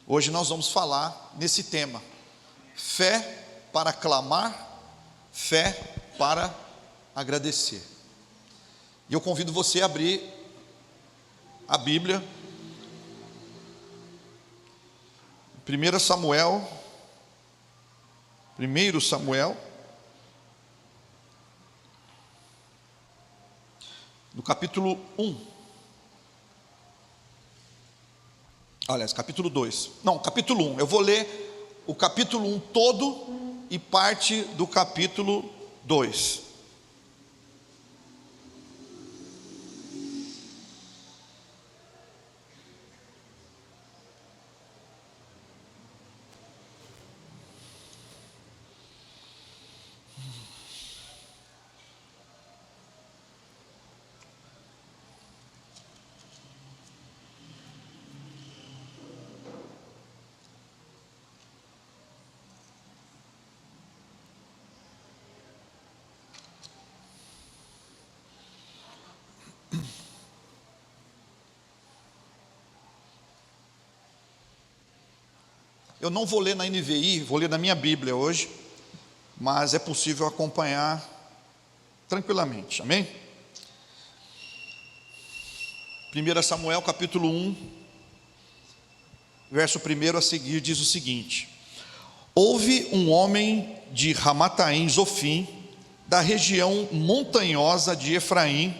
Hoje nós vamos falar nesse tema: fé para clamar, fé para agradecer. E eu convido você a abrir a Bíblia, 1 Samuel, no capítulo 1. Aliás, capítulo 2. Não, capítulo 1. Eu vou ler o capítulo 1 todo e parte do capítulo 2. Eu não vou ler na NVI, vou ler na minha Bíblia hoje, mas é possível acompanhar tranquilamente, amém? 1 Samuel capítulo 1, verso 1 a seguir diz o seguinte: houve um homem de Ramataim Zofim, da região montanhosa de Efraim,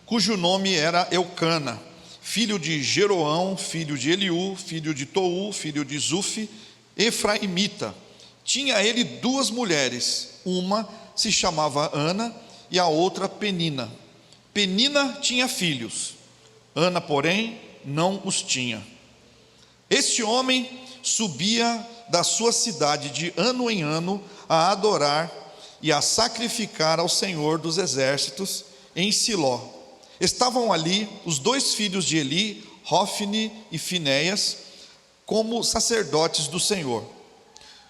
cujo nome era Eucana, filho de Jeroão, filho de Eliú, filho de Tou, filho de Zufi, efraimita. Tinha ele duas mulheres, uma se chamava Ana e a outra Penina. Penina tinha filhos, Ana, porém, não os tinha. Este homem subia da sua cidade de ano em ano a adorar e a sacrificar ao Senhor dos exércitos em Siló. Estavam ali os dois filhos de Eli, Hofni e Finéias, como sacerdotes do Senhor.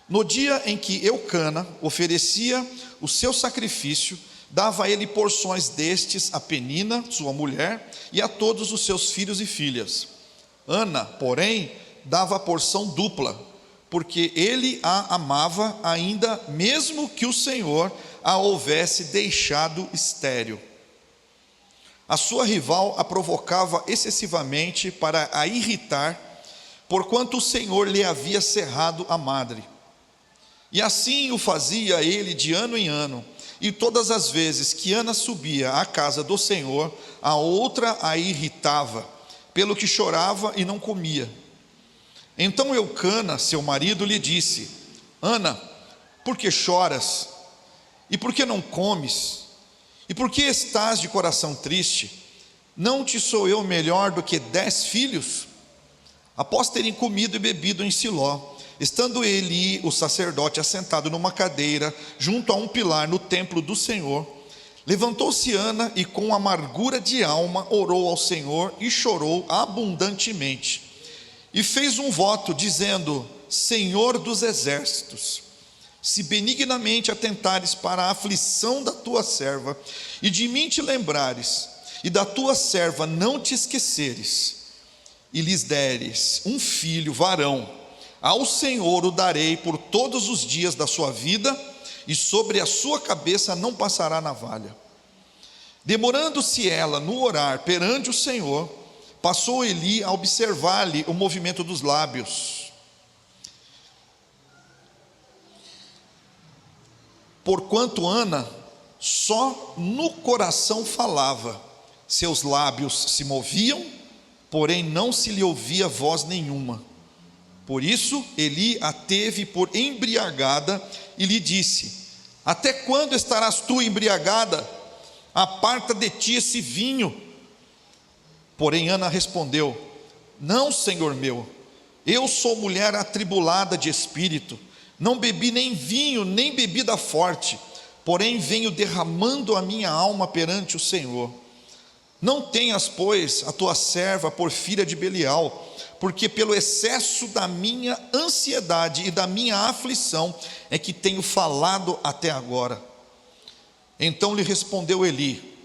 No dia em que Eucana oferecia o seu sacrifício, dava a ele porções destes a Penina, sua mulher, e a todos os seus filhos e filhas. Ana, porém, dava a porção dupla, porque ele a amava ainda, mesmo que o Senhor a houvesse deixado estéril. A sua rival a provocava excessivamente para a irritar, porquanto o Senhor lhe havia cerrado a madre. E assim o fazia ele de ano em ano, e todas as vezes que Ana subia à casa do Senhor, a outra a irritava, pelo que chorava e não comia. Então Eucana, seu marido, lhe disse: Ana, por que choras? E por que não comes? E por que estás de coração triste? Não te sou eu melhor do que 10 filhos? Após terem comido e bebido em Siló, estando Eli, o sacerdote, assentado numa cadeira, junto a um pilar no templo do Senhor, levantou-se Ana e com amargura de alma orou ao Senhor e chorou abundantemente. E fez um voto dizendo: Senhor dos exércitos, se benignamente atentares para a aflição da tua serva, e de mim te lembrares, e da tua serva não te esqueceres, e lhes deres um filho varão, ao Senhor o darei por todos os dias da sua vida, e sobre a sua cabeça não passará navalha. Demorando-se ela no orar perante o Senhor, passou Eli a observar-lhe o movimento dos lábios. Porquanto Ana só no coração falava, seus lábios se moviam, porém não se lhe ouvia voz nenhuma. Por isso Eli a teve por embriagada e lhe disse: até quando estarás tu embriagada? Aparta de ti esse vinho. Porém Ana respondeu: não, Senhor meu, eu sou mulher atribulada de espírito, não bebi nem vinho, nem bebida forte, porém venho derramando a minha alma perante o Senhor. Não tenhas, pois, a tua serva por filha de Belial, porque pelo excesso da minha ansiedade e da minha aflição é que tenho falado até agora. Então lhe respondeu Eli: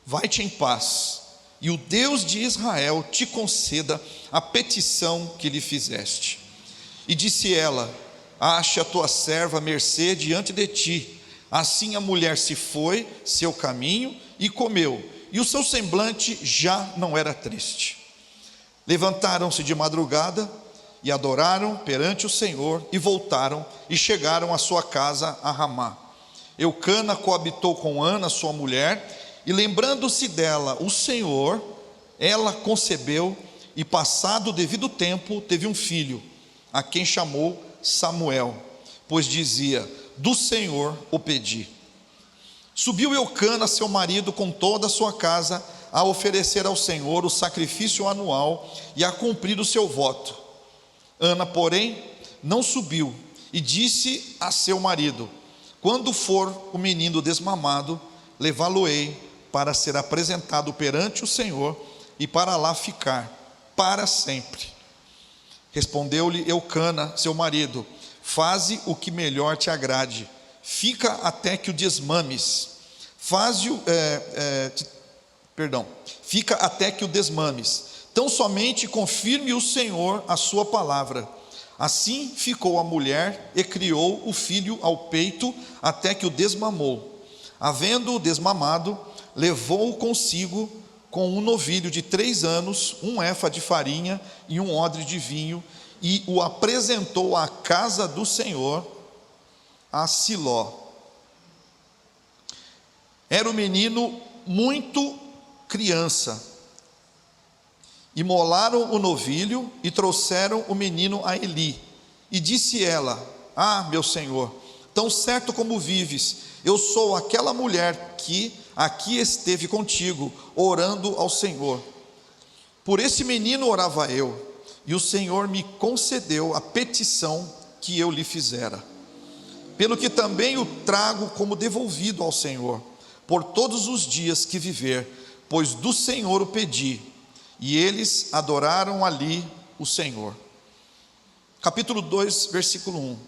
vai-te em paz, e o Deus de Israel te conceda a petição que lhe fizeste. E disse ela: ache a tua serva mercê diante de ti. Assim a mulher se foi seu caminho e comeu, e o seu semblante já não era triste. Levantaram-se de madrugada e adoraram perante o Senhor, e voltaram e chegaram à sua casa a Ramá. Eucana coabitou com Ana, sua mulher, e lembrando-se dela o Senhor, ela concebeu, e passado o devido tempo teve um filho, a quem chamou Samuel, pois dizia: do Senhor o pedi. Subiu Eucana, seu marido, com toda a sua casa, a oferecer ao Senhor o sacrifício anual e a cumprir o seu voto. Ana, porém, não subiu, e disse a seu marido: quando for o menino desmamado, levá-lo-ei para ser apresentado perante o Senhor, e para lá ficar para sempre. Respondeu-lhe Eucana, seu marido: faze o que melhor te agrade, fica até que o desmames. Fica até que o desmames. Tão somente confirme o Senhor a sua palavra. Assim ficou a mulher e criou o filho ao peito até que o desmamou. Havendo-o desmamado, levou-o consigo com um novilho de 3 anos, um efa de farinha e um odre de vinho, e o apresentou à casa do Senhor, a Siló. Era o menino muito criança. Imolaram o novilho e trouxeram o menino a Eli. E disse ela: ah, meu senhor, tão certo como vives, eu sou aquela mulher que aqui esteve contigo, orando ao Senhor. Por esse menino orava eu, e o Senhor me concedeu a petição que eu lhe fizera. Pelo que também o trago como devolvido ao Senhor, por todos os dias que viver, pois do Senhor o pedi. E eles adoraram ali o Senhor. Capítulo 2, versículo 1.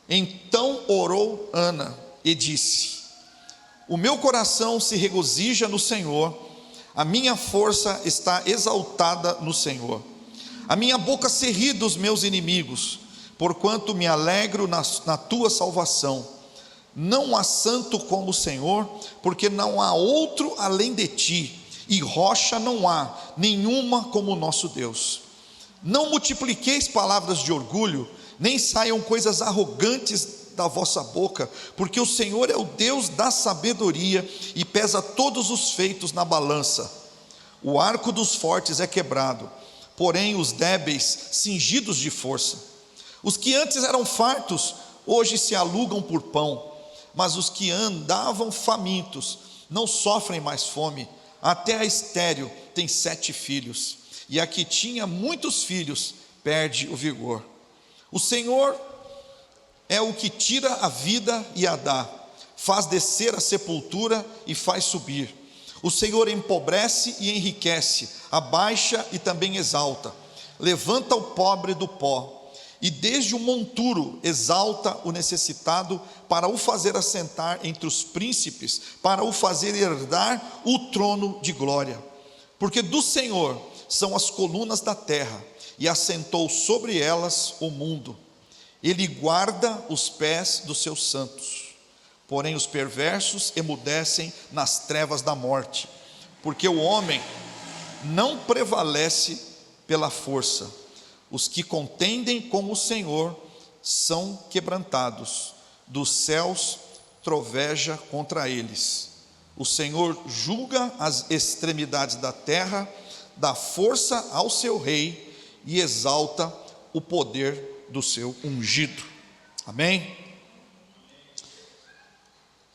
Então orou Ana e disse: o meu coração se regozija no Senhor, a minha força está exaltada no Senhor. A minha boca se ri dos meus inimigos, porquanto me alegro na tua salvação. Não há santo como o Senhor, porque não há outro além de ti, e rocha não há nenhuma como o nosso Deus. Não multipliqueis palavras de orgulho, nem saiam coisas arrogantes da vossa boca, porque o Senhor é o Deus da sabedoria e pesa todos os feitos na balança. O arco dos fortes é quebrado, porém os débeis cingidos de força. Os que antes eram fartos, hoje se alugam por pão, mas os que andavam famintos não sofrem mais fome. Até a estéril tem 7 filhos, e a que tinha muitos filhos perde o vigor. O Senhor é o que tira a vida e a dá, faz descer a sepultura e faz subir. O Senhor empobrece e enriquece, abaixa e também exalta. Levanta o pobre do pó, e desde o monturo exalta o necessitado, para o fazer assentar entre os príncipes, para o fazer herdar o trono de glória. Porque do Senhor são as colunas da terra, e assentou sobre elas o mundo. Ele guarda os pés dos seus santos, porém os perversos emudecem nas trevas da morte, porque o homem não prevalece pela força. Os que contendem com o Senhor são quebrantados, dos céus troveja contra eles. O Senhor julga as extremidades da terra, dá força ao seu rei e exalta o poder do seu ungido. Amém?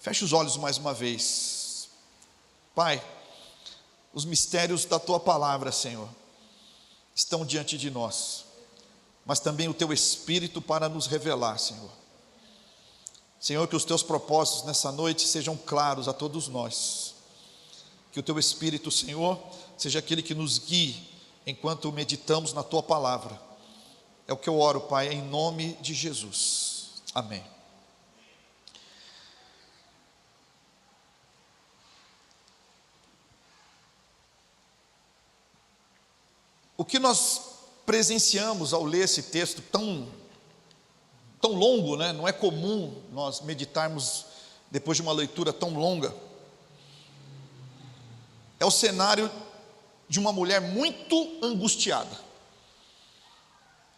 Feche os olhos mais uma vez. Pai, os mistérios da tua palavra, Senhor, estão diante de nós, mas também o teu Espírito para nos revelar, Senhor. Senhor, que os teus propósitos nessa noite sejam claros a todos nós, que o teu Espírito, Senhor, seja aquele que nos guie enquanto meditamos na tua palavra. É o que eu oro, Pai, em nome de Jesus. Amém. O que nós presenciamos ao ler esse texto tão tão longo, né? Não é comum nós meditarmos depois de uma leitura tão longa. É o cenário de uma mulher muito angustiada,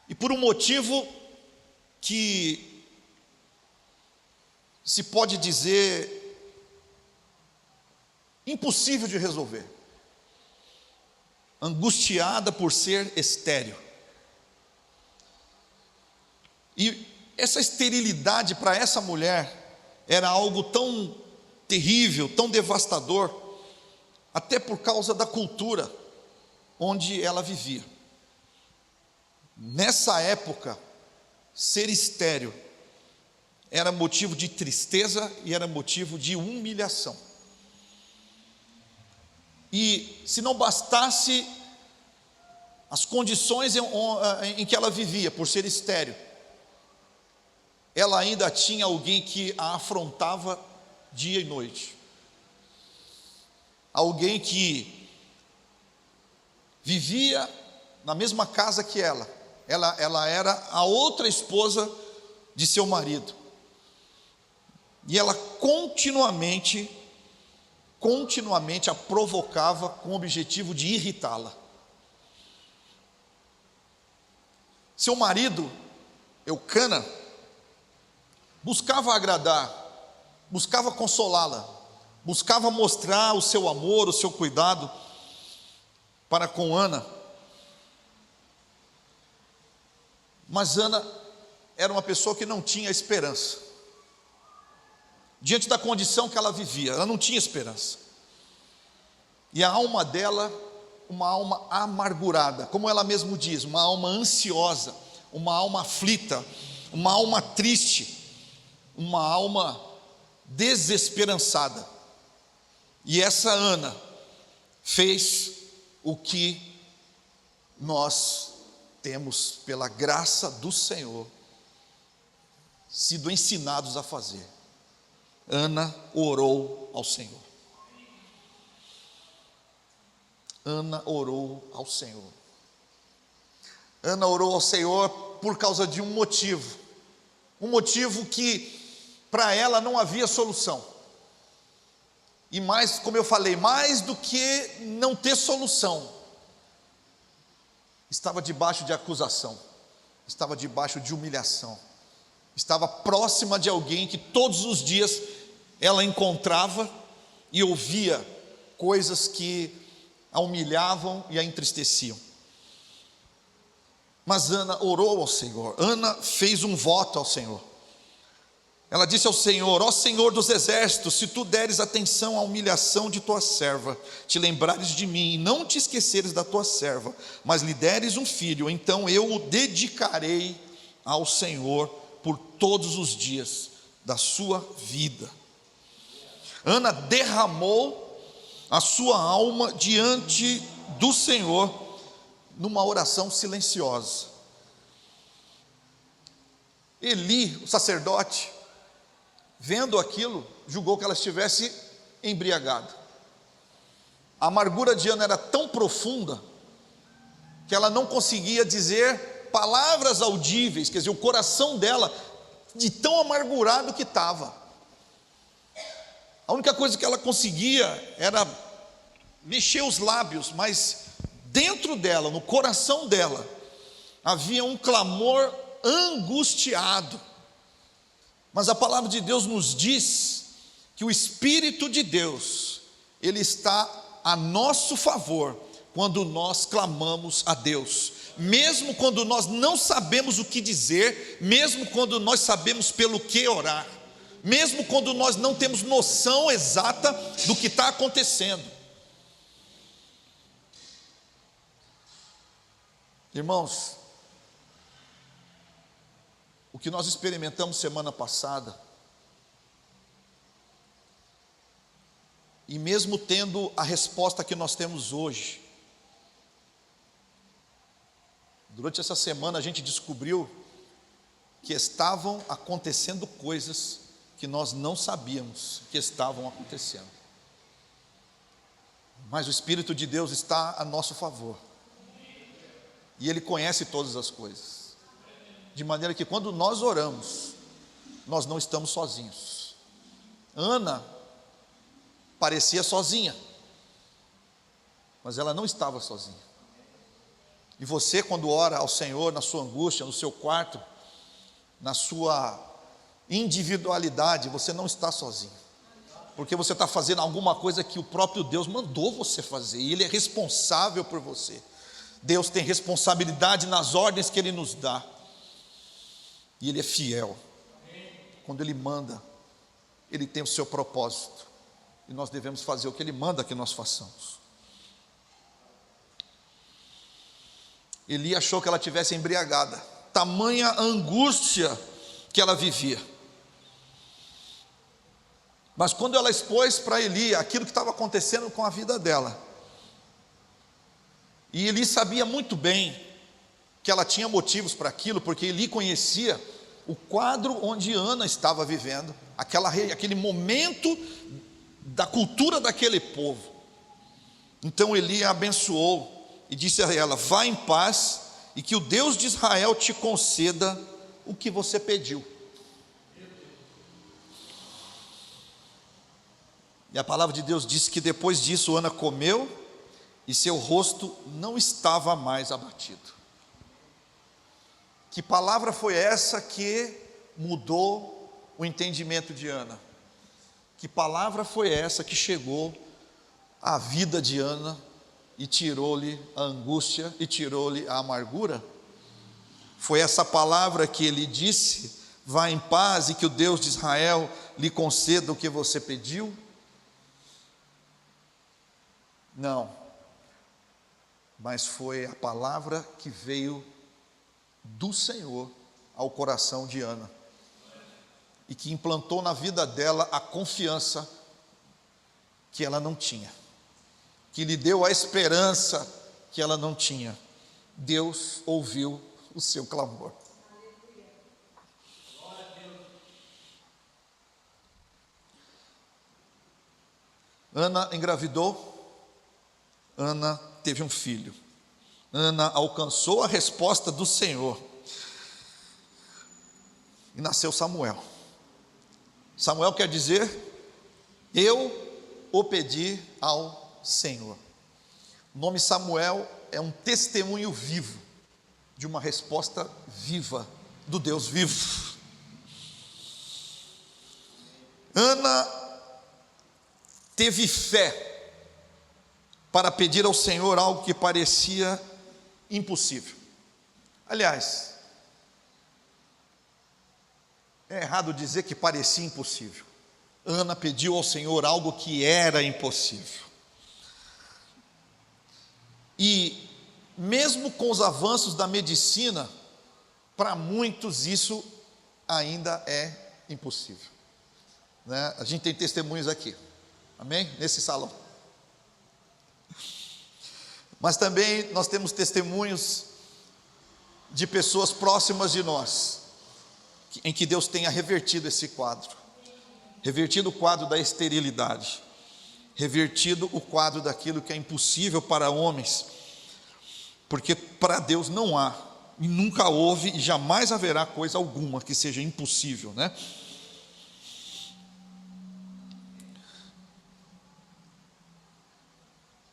e por um motivo que se pode dizer impossível de resolver. Angustiada por ser estéril. E essa esterilidade para essa mulher era algo tão terrível, tão devastador, até por causa da cultura onde ela vivia. Nessa época, ser estéril era motivo de tristeza e era motivo de humilhação. E se não bastasse as condições em que ela vivia, por ser estéril, ela ainda tinha alguém que a afrontava dia e noite. Alguém que vivia na mesma casa que ela era a outra esposa de seu marido. E ela continuamente a provocava com o objetivo de irritá-la. Seu marido, Eucana, buscava agradar, buscava consolá-la, buscava mostrar o seu amor, o seu cuidado para com Ana. Mas Ana era uma pessoa que não tinha esperança. Diante da condição que ela vivia, ela não tinha esperança. E a alma dela, uma alma amargurada, como ela mesma diz, uma alma ansiosa, uma alma aflita, uma alma triste, uma alma desesperançada. E essa Ana fez o que nós temos, pela graça do Senhor, sido ensinados a fazer. Ana orou ao Senhor. Ana orou ao Senhor. Ana orou ao Senhor por causa de um motivo que para ela não havia solução. E mais, como eu falei, mais do que não ter solução, estava debaixo de acusação, estava debaixo de humilhação, estava próxima de alguém que todos os dias ela encontrava e ouvia coisas que a humilhavam e a entristeciam. Mas Ana orou ao Senhor. Ana fez um voto ao Senhor. Ela disse ao Senhor: ó Senhor dos exércitos, se tu deres atenção à humilhação de tua serva, te lembrares de mim e não te esqueceres da tua serva, mas lhe deres um filho, então eu o dedicarei ao Senhor por todos os dias da sua vida. Ana derramou a sua alma diante do Senhor numa oração silenciosa. Eli, o sacerdote, vendo aquilo, julgou que ela estivesse embriagada. A amargura de Ana era tão profunda que ela não conseguia dizer palavras audíveis, quer dizer, o coração dela, de tão amargurado que estava. A única coisa que ela conseguia era mexer os lábios, mas dentro dela, no coração dela, havia um clamor angustiado. Mas a palavra de Deus nos diz que o Espírito de Deus, ele está a nosso favor quando nós clamamos a Deus, mesmo quando nós não sabemos o que dizer, mesmo quando nós sabemos pelo que orar, mesmo quando nós não temos noção exata do que está acontecendo. Irmãos, o que nós experimentamos semana passada, e mesmo tendo a resposta que nós temos hoje, durante essa semana a gente descobriu que estavam acontecendo coisas que nós não sabíamos que estavam acontecendo. Mas o Espírito de Deus está a nosso favor. E Ele conhece todas as coisas. de maneira que quando nós oramos, nós não estamos sozinhos. Ana parecia sozinha, mas ela não estava sozinha. E você, quando ora ao Senhor na sua angústia, no seu quarto, na sua individualidade, você não está sozinho, porque você está fazendo alguma coisa que o próprio Deus mandou você fazer, e Ele é responsável por você. Deus tem responsabilidade nas ordens que Ele nos dá, e Ele é fiel. Quando Ele manda, Ele tem o seu propósito, e nós devemos fazer o que Ele manda que nós façamos. Eli achou que ela tivesse embriagada, tamanha angústia que ela vivia. Mas quando ela expôs para Eli aquilo que estava acontecendo com a vida dela, e Eli sabia muito bem que ela tinha motivos para aquilo, porque Eli conhecia o quadro onde Ana estava vivendo, aquele momento da cultura daquele povo. Então Eli a abençoou e disse a ela: vá em paz, e que o Deus de Israel te conceda o que você pediu. E a palavra de Deus diz que depois disso Ana comeu, e seu rosto não estava mais abatido. Que palavra foi essa que mudou o entendimento de Ana? Que palavra foi essa que chegou à vida de Ana e tirou-lhe a angústia e tirou-lhe a amargura? Foi essa palavra que ele disse: vá em paz e que o Deus de Israel lhe conceda o que você pediu? Não. Mas foi a palavra que veio do Senhor ao coração de Ana, e que implantou na vida dela a confiança que ela não tinha, que lhe deu a esperança que ela não tinha. Deus ouviu o seu clamor. Ana engravidou, Ana teve um filho, Ana alcançou a resposta do Senhor, e nasceu Samuel. Samuel quer dizer: eu o pedi ao Senhor. O nome Samuel é um testemunho vivo de uma resposta viva do Deus vivo. Ana teve fé para pedir ao Senhor algo que parecia impossível. Aliás, é errado dizer que parecia impossível. Ana pediu ao Senhor algo que era impossível. E mesmo com os avanços da medicina, para muitos isso ainda é impossível, né? A gente tem testemunhos aqui, amém? Nesse salão. Mas também nós temos testemunhos de pessoas próximas de nós, em que Deus tenha revertido esse quadro, revertido o quadro da esterilidade, revertido o quadro daquilo que é impossível para homens, porque para Deus não há, e nunca houve, e jamais haverá coisa alguma que seja impossível, né?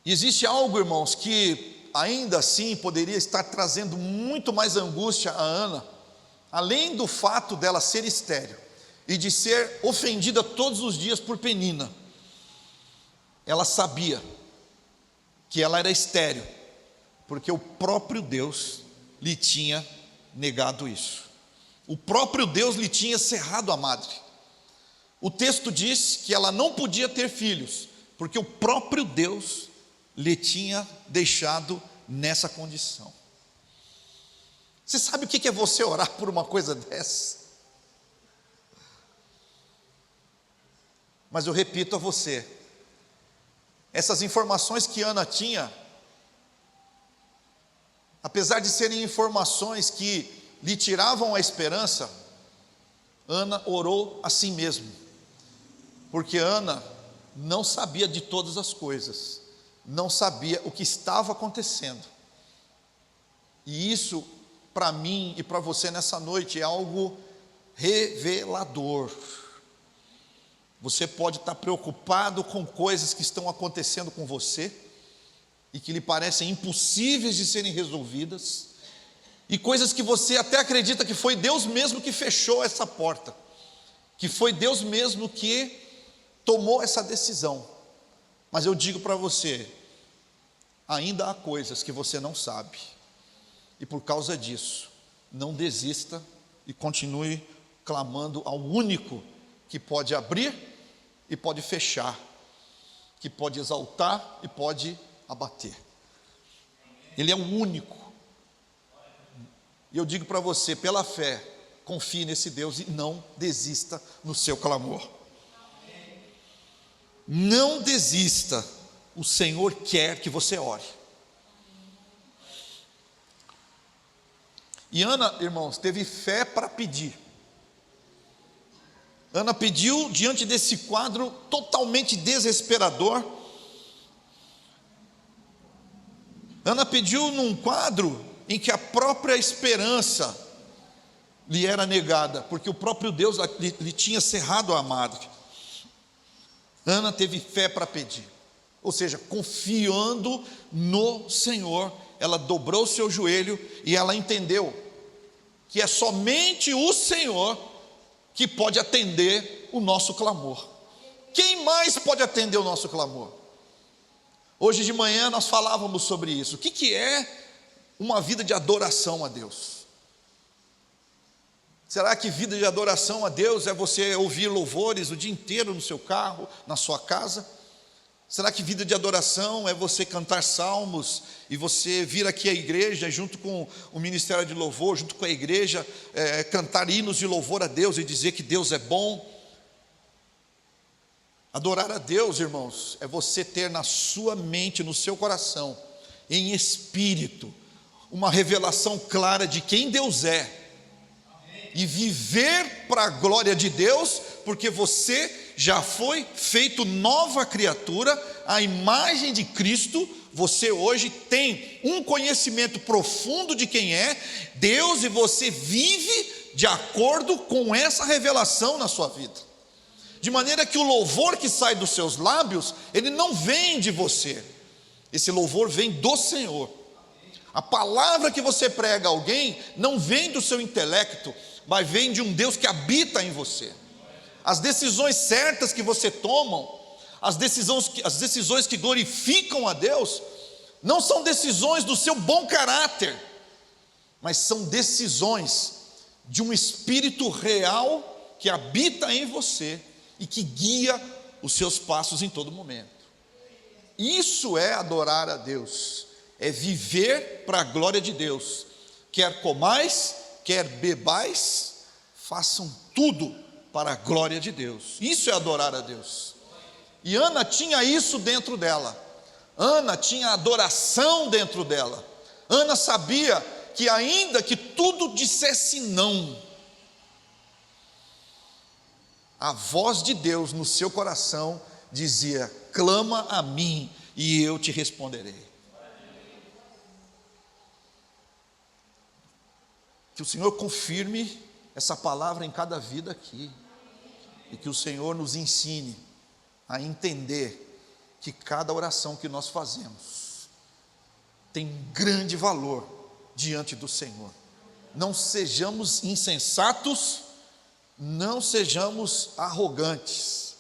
E existe algo, irmãos, que ainda assim poderia estar trazendo muito mais angústia a Ana, além do fato dela ser estéril e de ser ofendida todos os dias por Penina. Ela sabia que ela era estéril, porque o próprio Deus lhe tinha negado isso. O próprio Deus lhe tinha cerrado a madre. O texto diz que ela não podia ter filhos, porque o próprio Deus lhe tinha deixado nessa condição. Você sabe o que é você orar por uma coisa dessa? Mas eu repito a você, essas informações que Ana tinha, apesar de serem informações que lhe tiravam a esperança, Ana orou a si mesma, porque Ana não sabia de todas as coisas, não sabia o que estava acontecendo, e isso para mim e para você nessa noite é algo revelador. Você pode estar preocupado com coisas que estão acontecendo com você e que lhe parecem impossíveis de serem resolvidas, e coisas que você até acredita que foi Deus mesmo que fechou essa porta, que foi Deus mesmo que tomou essa decisão. Mas eu digo para você, ainda há coisas que você não sabe, e por causa disso, não desista e continue clamando ao único que pode abrir e pode fechar, que pode exaltar e pode abater. Ele é o único. E eu digo para você, pela fé, confie nesse Deus e não desista no seu clamor. Não desista, o Senhor quer que você ore. E Ana, irmãos, teve fé para pedir. Ana pediu diante desse quadro totalmente desesperador. Ana pediu num quadro em que a própria esperança lhe era negada, porque o próprio Deus lhe tinha cerrado a madre. Ana teve fé para pedir, ou seja, confiando no Senhor, ela dobrou o seu joelho e ela entendeu que é somente o Senhor que pode atender o nosso clamor. Quem mais pode atender o nosso clamor? Hoje de manhã nós falávamos sobre isso. O que é uma vida de adoração a Deus? Será que vida de adoração a Deus é você ouvir louvores o dia inteiro no seu carro, na sua casa? Será que vida de adoração é você cantar salmos e você vir aqui à igreja junto com o ministério de louvor, junto com a igreja, cantar hinos de louvor a Deus e dizer que Deus é bom? Adorar a Deus, irmãos, é você ter na sua mente, no seu coração, em espírito, uma revelação clara de quem Deus é, e viver para a glória de Deus, porque você já foi feito nova criatura, à imagem de Cristo. Você hoje tem um conhecimento profundo de quem é Deus, e você vive de acordo com essa revelação na sua vida, de maneira que o louvor que sai dos seus lábios, ele não vem de você, esse louvor vem do Senhor. A palavra que você prega a alguém não vem do seu intelecto, mas vem de um Deus que habita em você. As decisões certas que você toma, as decisões que glorificam a Deus, não são decisões do seu bom caráter, mas são decisões de um Espírito real que habita em você e que guia os seus passos em todo momento. Isso é adorar a Deus, é viver para a glória de Deus. Quer comais, quer bebais, façam tudo para a glória de Deus. Isso é adorar a Deus. E Ana tinha isso dentro dela. Ana tinha adoração dentro dela. Ana sabia que ainda que tudo dissesse não, a voz de Deus no seu coração dizia: clama a mim e eu te responderei. Que o Senhor confirme essa palavra em cada vida aqui, e que o Senhor nos ensine a entender que cada oração que nós fazemos tem um grande valor diante do Senhor. Não sejamos insensatos, não sejamos arrogantes,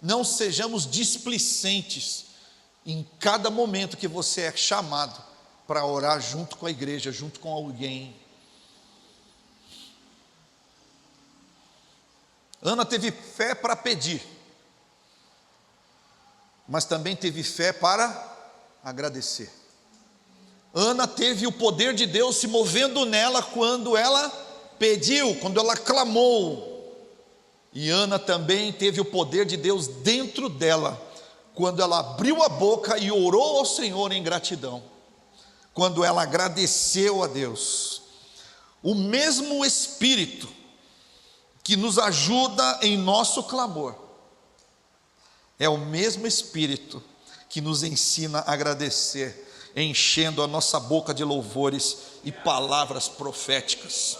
não sejamos displicentes. Em cada momento que você é chamado para orar junto com a igreja, junto com alguém. Ana teve fé para pedir, mas também teve fé para agradecer. Ana teve o poder de Deus se movendo nela quando ela pediu, quando ela clamou. E Ana também teve o poder de Deus dentro dela quando ela abriu a boca e orou ao Senhor em gratidão, quando ela agradeceu a Deus. O mesmo Espírito que nos ajuda em nosso clamor é o mesmo Espírito que nos ensina a agradecer, enchendo a nossa boca de louvores e palavras proféticas.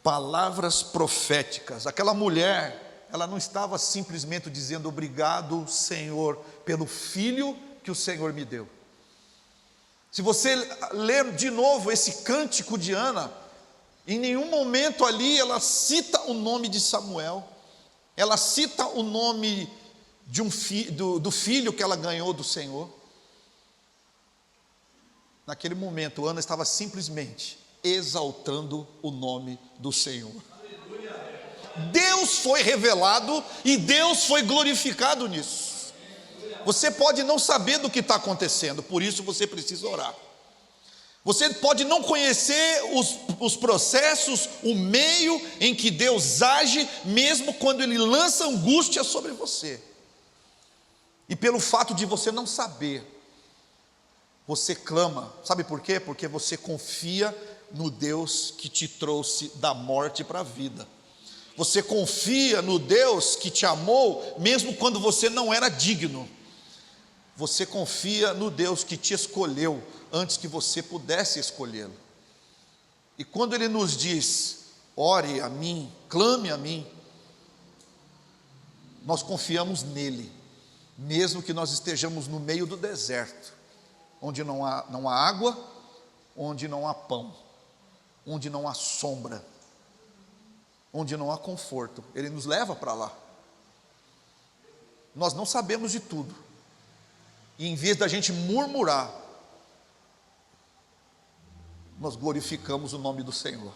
Palavras proféticas. Aquela mulher, ela não estava simplesmente dizendo obrigado, Senhor, pelo filho que o Senhor me deu. Se você ler de novo esse cântico de Ana, em nenhum momento ali ela cita o nome de Samuel, ela cita o nome de do filho que ela ganhou do Senhor. Naquele momento, Ana estava simplesmente exaltando o nome do Senhor. Deus foi revelado e Deus foi glorificado nisso. Você pode não saber do que está acontecendo, por isso você precisa orar. Você pode não conhecer os processos, o meio em que Deus age, mesmo quando Ele lança angústia sobre você. E pelo fato de você não saber, você clama. Sabe por quê? Porque você confia no Deus que te trouxe da morte para a vida. Você confia no Deus que te amou, mesmo quando você não era digno. Você confia no Deus que te escolheu antes que você pudesse escolhê-lo. E quando Ele nos diz, ore a mim, clame a mim, nós confiamos nele, mesmo que nós estejamos no meio do deserto, onde não há água, onde não há pão, onde não há sombra, onde não há conforto. Ele nos leva para lá. Nós não sabemos de tudo, e em vez da gente murmurar, nós glorificamos o nome do Senhor.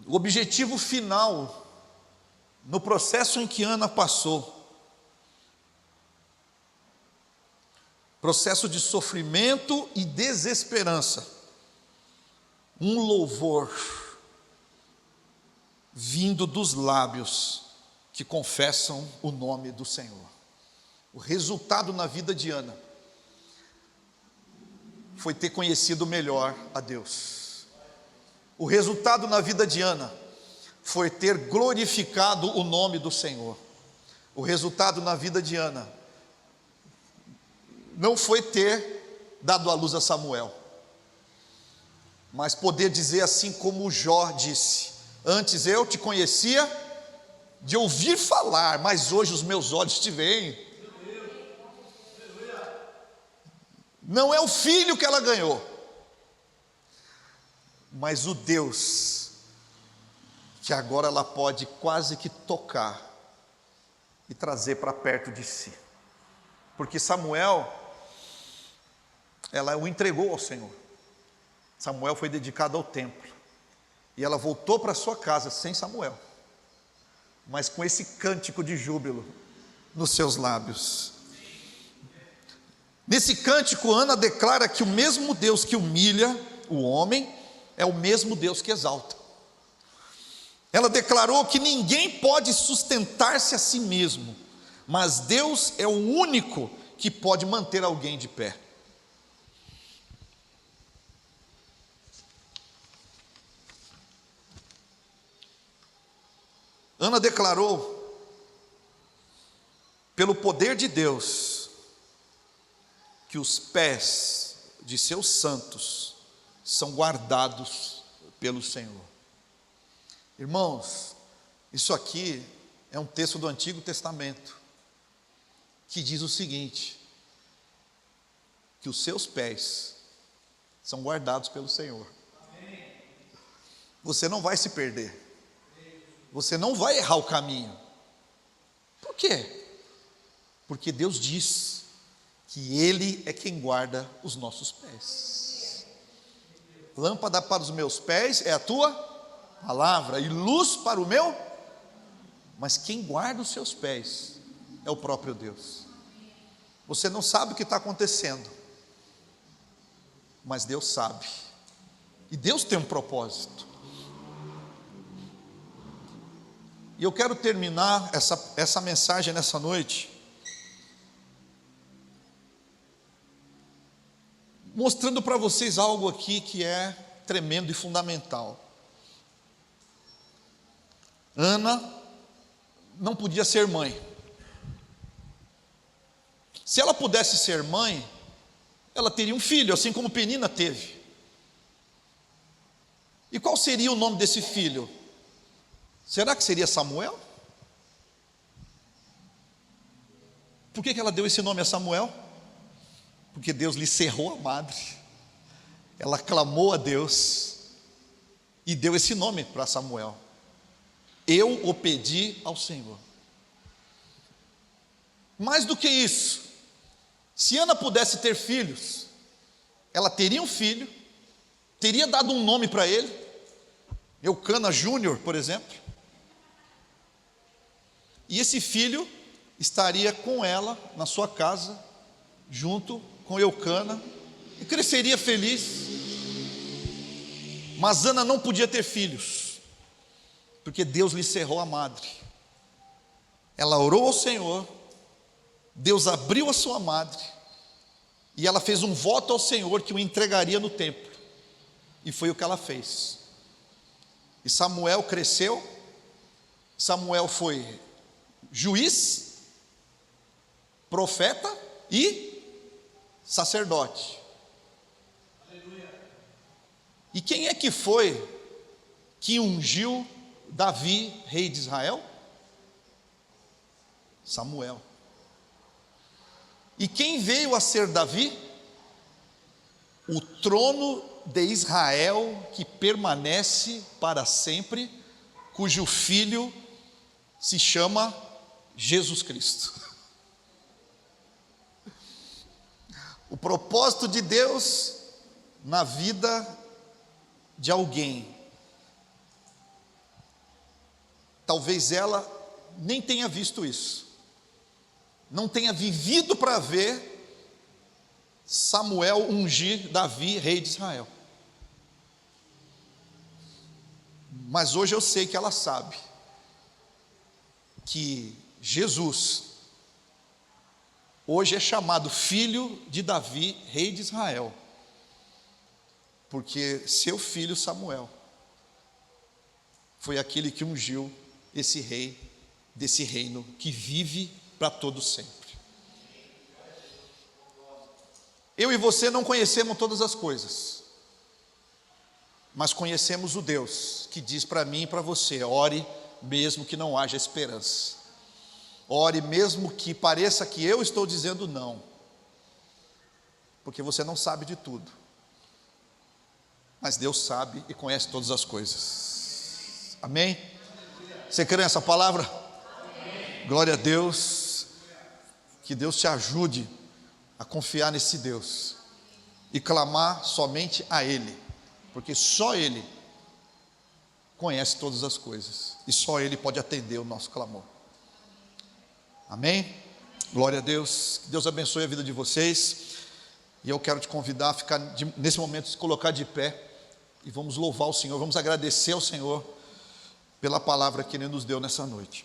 O objetivo final, no processo em que Ana passou, processo de sofrimento e desesperança, um louvor vindo dos lábios que confessam o nome do Senhor. O resultado na vida de Ana foi ter conhecido melhor a Deus. O resultado na vida de Ana foi ter glorificado o nome do Senhor. O resultado na vida de Ana não foi ter dado à luz a Samuel, mas poder dizer assim como Jó disse: antes eu te conhecia de ouvir falar, mas hoje os meus olhos te veem. Não é o filho que ela ganhou, mas o Deus que agora ela pode quase que tocar e trazer para perto de si. Porque Samuel, ela o entregou ao Senhor. Samuel foi dedicado ao templo, e ela voltou para sua casa sem Samuel, mas com esse cântico de júbilo nos seus lábios. Nesse cântico, Ana declara que o mesmo Deus que humilha o homem é o mesmo Deus que exalta. Ela declarou que ninguém pode sustentar-se a si mesmo, mas Deus é o único que pode manter alguém de pé. Ana declarou, pelo poder de Deus, que os pés de seus santos são guardados pelo Senhor. Irmãos, isso aqui é um texto do Antigo Testamento, que diz o seguinte: que os seus pés são guardados pelo Senhor. Você não vai se perder, você não vai errar o caminho. Por quê? Porque Deus diz que Ele é quem guarda os nossos pés. Lâmpada para os meus pés é a tua palavra, e luz para o meu. Mas quem guarda os seus pés é o próprio Deus. Você não sabe o que está acontecendo, mas Deus sabe, e Deus tem um propósito. E eu quero terminar essa mensagem nessa noite mostrando para vocês algo aqui que é tremendo e fundamental. Ana não podia ser mãe. Se ela pudesse ser mãe, ela teria um filho, assim como Penina teve. E qual seria o nome desse filho? Será que seria Samuel? Por que ela deu esse nome a Samuel? Porque Deus lhe cerrou a madre. Ela clamou a Deus e deu esse nome para Samuel. Eu o pedi ao Senhor. Mais do que isso, se Ana pudesse ter filhos, ela teria um filho, teria dado um nome para ele, Eucana Júnior, por exemplo, e esse filho estaria com ela na sua casa, junto com Eucana, e cresceria feliz. Mas Ana não podia ter filhos, porque Deus lhe cerrou a madre. Ela orou ao Senhor, Deus abriu a sua madre, e ela fez um voto ao Senhor que o entregaria no templo, e foi o que ela fez. E Samuel cresceu, Samuel foi juiz, profeta e sacerdote. E quem é que foi que ungiu Davi, rei de Israel? Samuel. E quem veio a ser Davi? O trono de Israel que permanece para sempre, cujo filho se chama Jesus Cristo. O propósito de Deus na vida de alguém, talvez ela nem tenha visto isso, não tenha vivido para ver Samuel ungir Davi, rei de Israel. Mas hoje eu sei que ela sabe que Jesus hoje é chamado filho de Davi, rei de Israel, porque seu filho Samuel foi aquele que ungiu esse rei desse reino que vive para todo sempre. Eu e você não conhecemos todas as coisas, mas conhecemos o Deus que diz para mim e para você: ore mesmo que não haja esperança, ore mesmo que pareça que eu estou dizendo não, porque você não sabe de tudo, mas Deus sabe e conhece todas as coisas. Amém? Você crê nessa palavra? Amém. Glória a Deus. Que Deus te ajude a confiar nesse Deus e clamar somente a Ele, porque só Ele conhece todas as coisas e só Ele pode atender o nosso clamor. Amém? Glória a Deus. Que Deus abençoe a vida de vocês. E eu quero te convidar a ficar nesse momento, se colocar de pé, e vamos louvar o Senhor, vamos agradecer ao Senhor pela palavra que Ele nos deu nessa noite.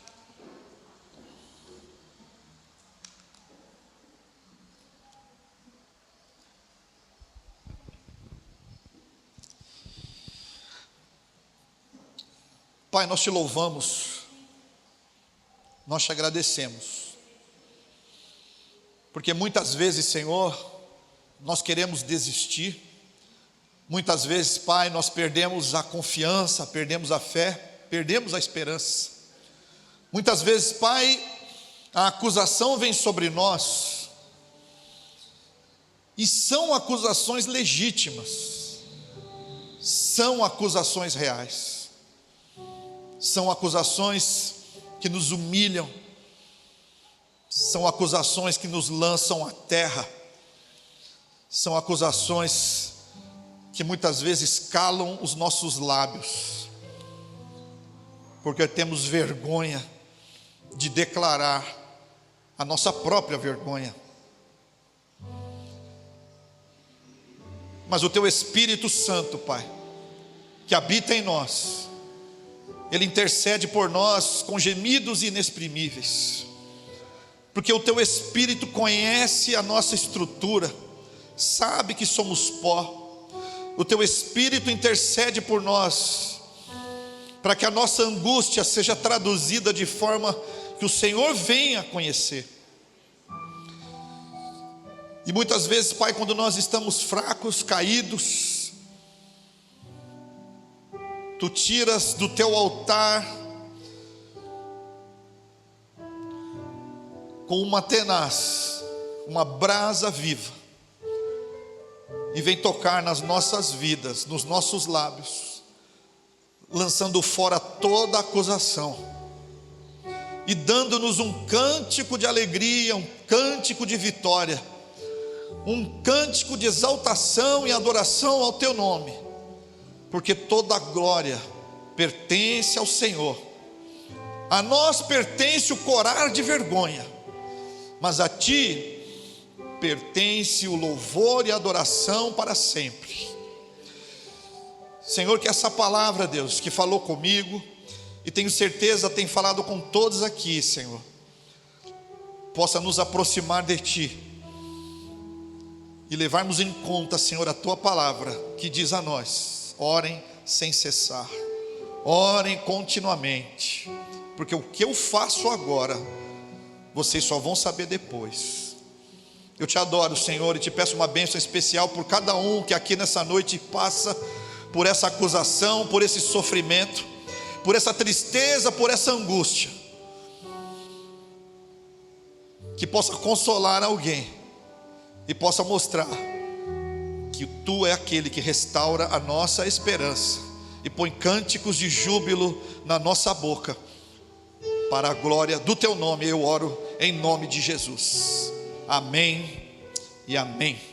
Pai, nós te louvamos, nós te agradecemos, porque muitas vezes, Senhor, nós queremos desistir, muitas vezes, Pai, nós perdemos a confiança, perdemos a fé, perdemos a esperança. Muitas vezes, Pai, a acusação vem sobre nós, e são acusações legítimas, são acusações reais. São acusações que nos humilham, são acusações que nos lançam à terra, são acusações que muitas vezes calam os nossos lábios, porque temos vergonha de declarar a nossa própria vergonha. Mas o Teu Espírito Santo, Pai, que habita em nós, Ele intercede por nós com gemidos inexprimíveis, porque o Teu Espírito conhece a nossa estrutura, sabe que somos pó. O Teu Espírito intercede por nós, para que a nossa angústia seja traduzida de forma que o Senhor venha conhecer. E muitas vezes, Pai, quando nós estamos fracos, caídos, Tu tiras do Teu altar com uma tenaz, uma brasa viva, e vem tocar nas nossas vidas, nos nossos lábios, lançando fora toda acusação, e dando-nos um cântico de alegria, um cântico de vitória, um cântico de exaltação e adoração ao Teu nome, porque toda a glória pertence ao Senhor. A nós pertence o corar de vergonha, mas a Ti pertence o louvor e a adoração para sempre. Senhor, que essa palavra, Deus, que falou comigo, e tenho certeza tem falado com todos aqui, Senhor, possa nos aproximar de Ti e levarmos em conta, Senhor, a Tua palavra, que diz a nós: orem sem cessar, orem continuamente, porque o que eu faço agora, vocês só vão saber depois. Eu Te adoro, Senhor, e Te peço uma bênção especial por cada um que aqui nessa noite passa por essa acusação, por esse sofrimento, por essa tristeza, por essa angústia, que possa consolar alguém e possa mostrar que Tu é aquele que restaura a nossa esperança e põe cânticos de júbilo na nossa boca, para a glória do Teu nome. Eu oro em nome de Jesus, amém e amém.